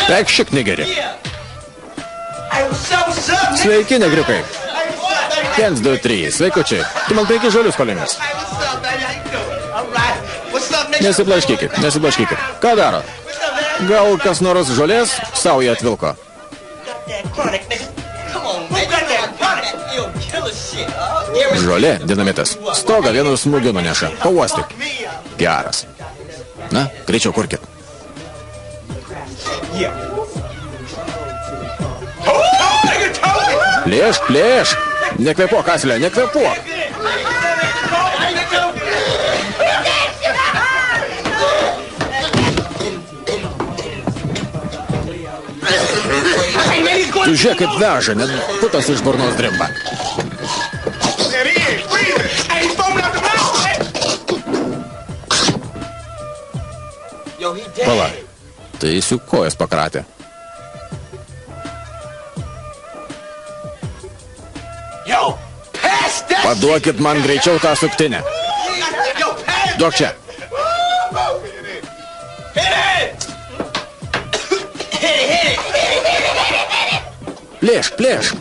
Pekšik, negeri. Sveiki, negriukai. 1, 2, 3. Sveikučiai. Tu man 5 žolių skolingas. Nesiblaškykit, nesiblaškykit. Ką daro? Gal kas nors žolės saują atvilko? Žolė, dinamitas. Stogą vienu smūgiu nuneša. Pauostyk. Geras. Na, greičiau kurkit. Plėšk, plėšk. Nekvepuok, Asilė, nekvepuok. Tu žiūrėk, kaip veža, net putas iš burnos drimba. Pala, tai jis jų kojas pakratė. Paduokit man greičiau tą suktinę. Duok čia. Plėšk, plėšk.